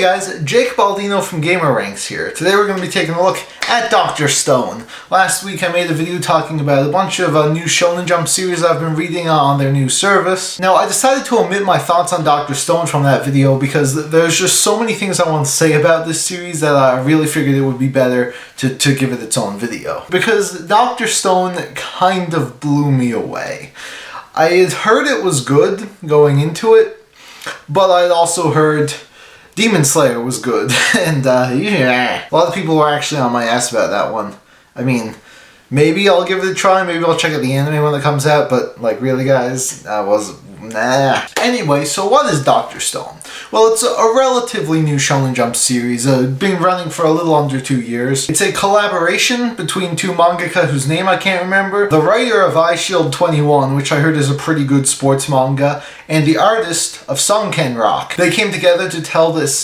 Hey guys, Jake Baldino from GamerRanks here. Today we're going to be taking a look at Dr. Stone. Last week I made a video talking about a bunch of new Shonen Jump series I've been reading on their new service. Now I decided to omit my thoughts on Dr. Stone from that video because there's just so many things I want to say about this series that I really figured it would be better to give it its own video. Because Dr. Stone kind of blew me away. I had heard it was good going into it, but I'd also heard Demon Slayer was good, and yeah. A lot of people were actually on my ass about that one. I mean, maybe I'll give it a try, maybe I'll check out the anime when it comes out, but like really guys, that was nah. Anyway, so what is Dr. Stone? Well, it's a relatively new Shonen Jump series, been running for a little under 2 years. It's a collaboration between two mangaka whose name I can't remember, the writer of Eyeshield 21, which I heard is a pretty good sports manga, and the artist of Sunken Rock. They came together to tell this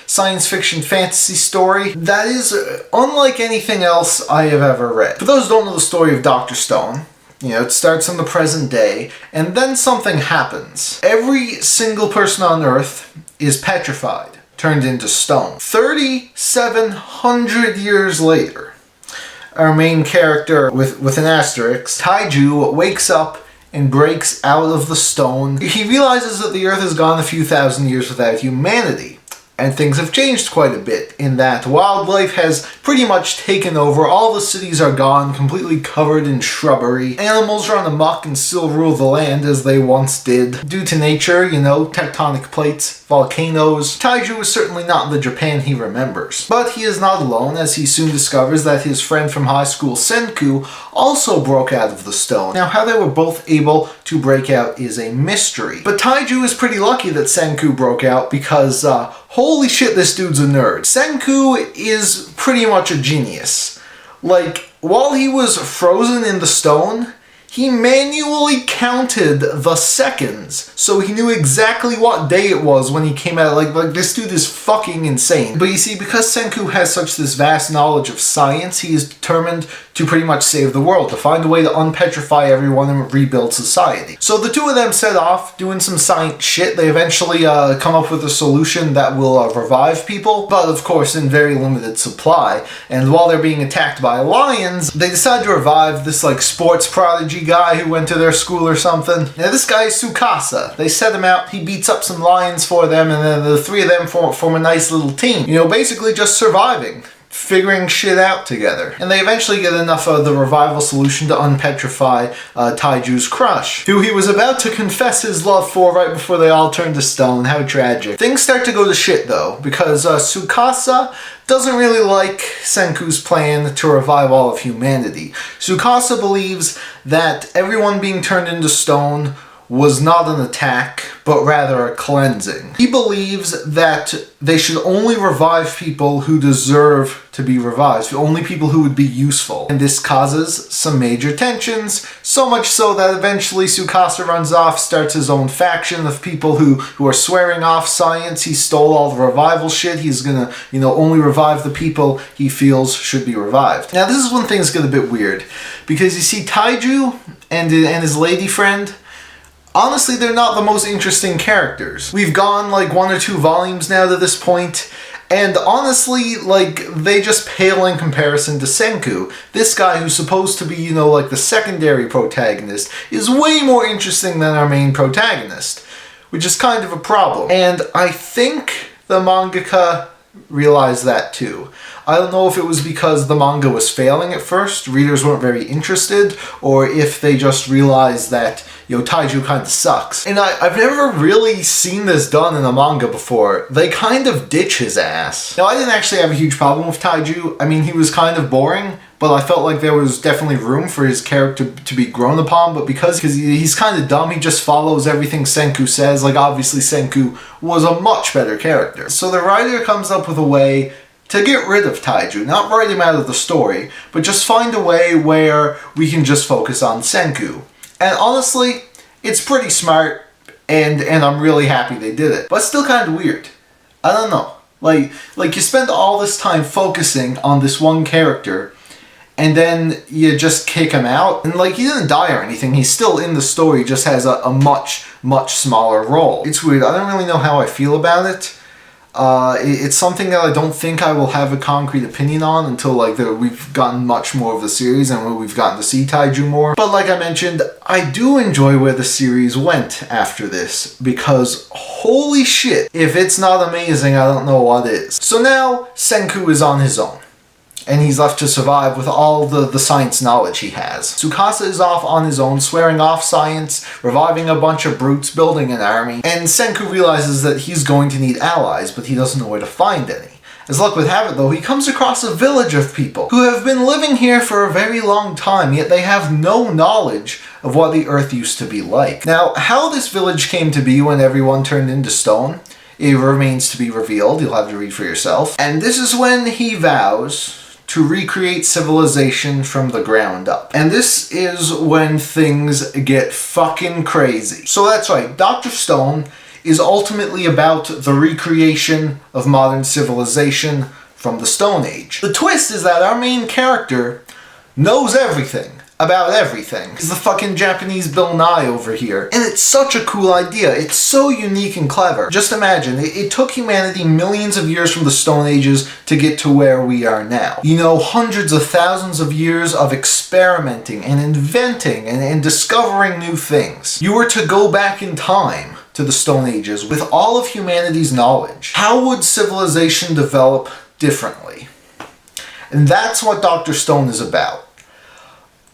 science fiction fantasy story that is unlike anything else I have ever read. For those who don't know the story of Dr. Stone, you know, it starts in the present day, and then something happens. Every single person on Earth is petrified, turned into stone. 3,700 years later, our main character, with an asterisk, Taiju, wakes up and breaks out of the stone. He realizes that the Earth has gone a few thousand years without humanity. And things have changed quite a bit in that wildlife has pretty much taken over. All the cities are gone, completely covered in shrubbery. Animals run amok and still rule the land as they once did. Due to nature, you know, tectonic plates, volcanoes. Taiju is certainly not the Japan he remembers. But he is not alone, as he soon discovers that his friend from high school, Senku, also broke out of the stone. Now, how they were both able to break out is a mystery. But Taiju is pretty lucky that Senku broke out because, holy shit, this dude's a nerd. Senku is pretty much a genius. Like, while he was frozen in the stone, he manually counted the seconds, so he knew exactly what day it was when he came out. Like this dude is fucking insane. But you see, because Senku has such this vast knowledge of science, he is determined to pretty much save the world, to find a way to unpetrify everyone and rebuild society. So the two of them set off doing some science shit. They eventually come up with a solution that will revive people, but of course in very limited supply. And while they're being attacked by lions, they decide to revive this like sports prodigy guy who went to their school or something. Now this guy is Tsukasa. They set him out, he beats up some lions for them, and then the three of them form a nice little team. You know, basically just surviving, figuring shit out together. And they eventually get enough of the revival solution to unpetrify Taiju's crush, who he was about to confess his love for right before they all turned to stone. How tragic. Things start to go to shit though, because Tsukasa doesn't really like Senku's plan to revive all of humanity. Tsukasa believes that everyone being turned into stone was not an attack, but rather a cleansing. He believes that they should only revive people who deserve to be revived, only people who would be useful. And this causes some major tensions, so much so that eventually Tsukasa runs off, starts his own faction of people who are swearing off science. He stole all the revival shit. He's gonna, you know, only revive the people he feels should be revived. Now this is when things get a bit weird, because you see Taiju and his lady friend, honestly, they're not the most interesting characters. We've gone like 1 or 2 volumes now to this point, and honestly, like, they just pale in comparison to Senku. This guy who's supposed to be, you know, like the secondary protagonist is way more interesting than our main protagonist, which is kind of a problem. And I think the mangaka realized that too. I don't know if it was because the manga was failing at first, readers weren't very interested, or if they just realized that, you know, Taiju kind of sucks. And I've never really seen this done in a manga before. They kind of ditch his ass. Now, I didn't actually have a huge problem with Taiju. I mean, he was kind of boring, but I felt like there was definitely room for his character to be grown upon, but because he's kind of dumb, he just follows everything Senku says. Like, obviously Senku was a much better character. So the writer comes up with a way to get rid of Taiju, not write him out of the story, but just find a way where we can just focus on Senku. And honestly, it's pretty smart, and I'm really happy they did it. But it's still kind of weird. I don't know. Like you spend all this time focusing on this one character, and then you just kick him out. And like, he didn't die or anything, he's still in the story, just has a much, much smaller role. It's weird, I don't really know how I feel about it. It's something that I don't think I will have a concrete opinion on until like we've gotten much more of the series and we've gotten to see Taiju more. But like I mentioned, I do enjoy where the series went after this, because holy shit, if it's not amazing, I don't know what is. So now Senku is on his own, and he's left to survive with all the science knowledge he has. Tsukasa is off on his own, swearing off science, reviving a bunch of brutes, building an army, and Senku realizes that he's going to need allies, but he doesn't know where to find any. As luck would have it though, he comes across a village of people who have been living here for a very long time, yet they have no knowledge of what the Earth used to be like. Now, how this village came to be when everyone turned into stone, it remains to be revealed. You'll have to read for yourself. And this is when he vows to recreate civilization from the ground up. And this is when things get fucking crazy. So that's right, Dr. Stone is ultimately about the recreation of modern civilization from the Stone Age. The twist is that our main character knows everything about everything. He's the fucking Japanese Bill Nye over here. And it's such a cool idea. It's so unique and clever. Just imagine, it took humanity millions of years from the Stone Ages to get to where we are now. You know, hundreds of thousands of years of experimenting and inventing and discovering new things. You were to go back in time to the Stone Ages with all of humanity's knowledge. How would civilization develop differently? And that's what Dr. Stone is about.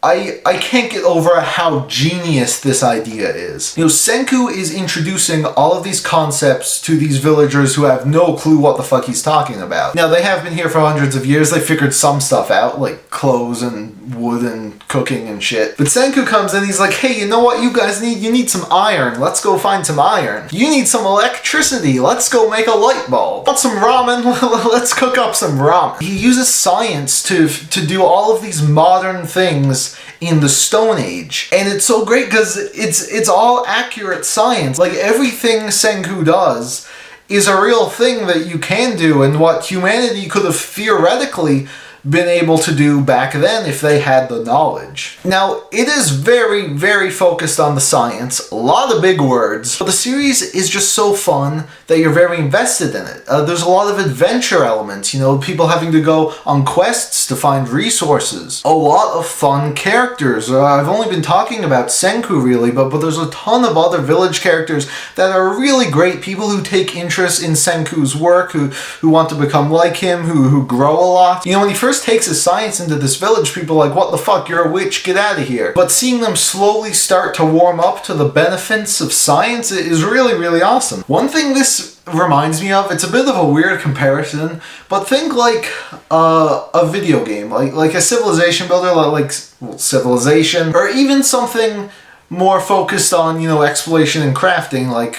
I can't get over how genius this idea is. You know, Senku is introducing all of these concepts to these villagers who have no clue what the fuck he's talking about. Now, they have been here for hundreds of years. They figured some stuff out, like clothes and wood and cooking and shit. But Senku comes in, he's like, hey, you know what you guys need? You need some iron. Let's go find some iron. You need some electricity. Let's go make a light bulb. Want some ramen? Let's cook up some ramen. He uses science to do all of these modern things in the Stone Age. And it's so great because it's all accurate science. Like, everything Senku does is a real thing that you can do, and what humanity could have theoretically been able to do back then if they had the knowledge. Now, it is very, very focused on the science, a lot of big words, but the series is just so fun that you're very invested in it. There's a lot of adventure elements, you know, people having to go on quests to find resources. A lot of fun characters. I've only been talking about Senku really, but there's a ton of other village characters that are really great, people who take interest in Senku's work, who want to become like him, who grow a lot. You know, when he first takes his science into this village, people are like, what the fuck, you're a witch, get out of here. But seeing them slowly start to warm up to the benefits of science is really, really awesome. One thing this reminds me of, it's a bit of a weird comparison, but think like a video game, like a civilization builder, like Civilization, or even something more focused on, you know, exploration and crafting, like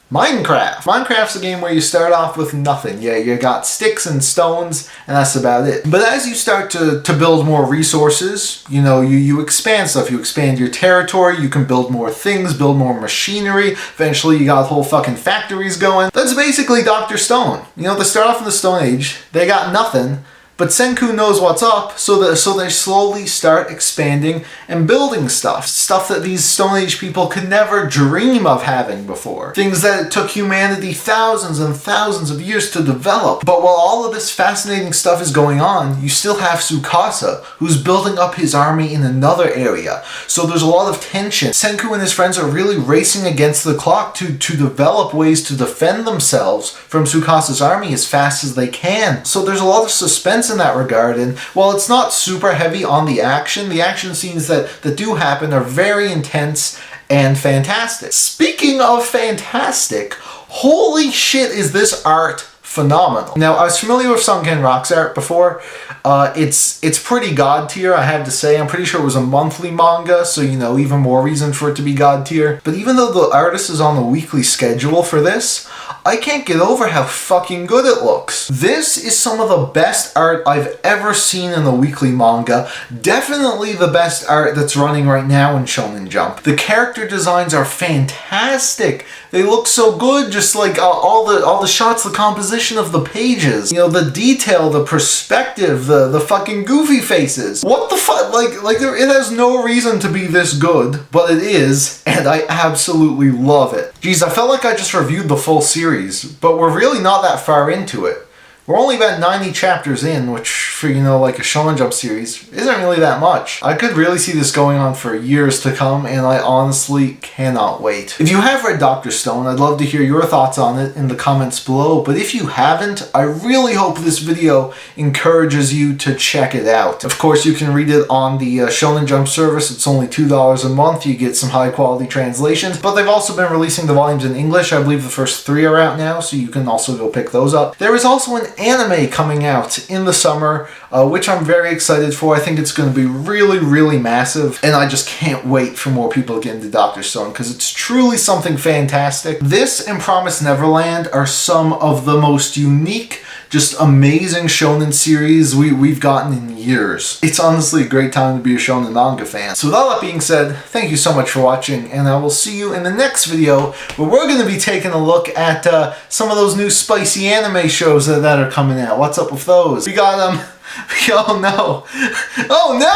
Minecraft. Minecraft's a game where you start off with nothing. Yeah, you got sticks and stones, and that's about it. But as you start to build more resources, you know, you expand stuff. You expand your territory, you can build more things, build more machinery. Eventually you got whole fucking factories going. That's basically Dr. Stone. You know, they start off in the Stone Age, they got nothing, but Senku knows what's up, so they slowly start expanding and building stuff. Stuff that these Stone Age people could never dream of having before. Things that it took humanity thousands and thousands of years to develop. But while all of this fascinating stuff is going on, you still have Tsukasa, who's building up his army in another area. So there's a lot of tension. Senku and his friends are really racing against the clock to develop ways to defend themselves from Tsukasa's army as fast as they can. So there's a lot of suspense in that regard, and while it's not super heavy on the action scenes that do happen are very intense and fantastic. Speaking of fantastic, holy shit is this art phenomenal. Now, I was familiar with Sunken Rock's art before. It's pretty god tier, I have to say. I'm pretty sure it was a monthly manga, so, you know, even more reason for it to be god tier. But even though the artist is on the weekly schedule for this, I can't get over how fucking good it looks. This is some of the best art I've ever seen in a weekly manga. Definitely the best art that's running right now in Shonen Jump. The character designs are fantastic. They look so good, just like all the shots, the composition of the pages. You know, the detail, the perspective, the fucking goofy faces. What the fuck? Like it has no reason to be this good, but it is, and I absolutely love it. Geez, I felt like I just reviewed the full series series, but we're really not that far into it. We're only about 90 chapters in, which for, like a Shonen Jump series, isn't really that much. I could really see this going on for years to come, and I honestly cannot wait. If you have read Dr. Stone, I'd love to hear your thoughts on it in the comments below, but if you haven't, I really hope this video encourages you to check it out. Of course, you can read it on the Shonen Jump service. It's only $2 a month. You get some high quality translations, but they've also been releasing the volumes in English. I believe the first 3 are out now, so you can also go pick those up. There is also an anime coming out in the summer, which I'm very excited for. I think it's going to be really, really massive, and I just can't wait for more people to get into Dr. Stone because it's truly something fantastic. This and Promised Neverland are some of the most unique, just amazing shonen series we've gotten in years. It's honestly a great time to be a shonen manga fan. So with all that being said, thank you so much for watching, and I will see you in the next video where we're going to be taking a look at some of those new spicy anime shows that are coming out. What's up with those? We got oh no! Oh no!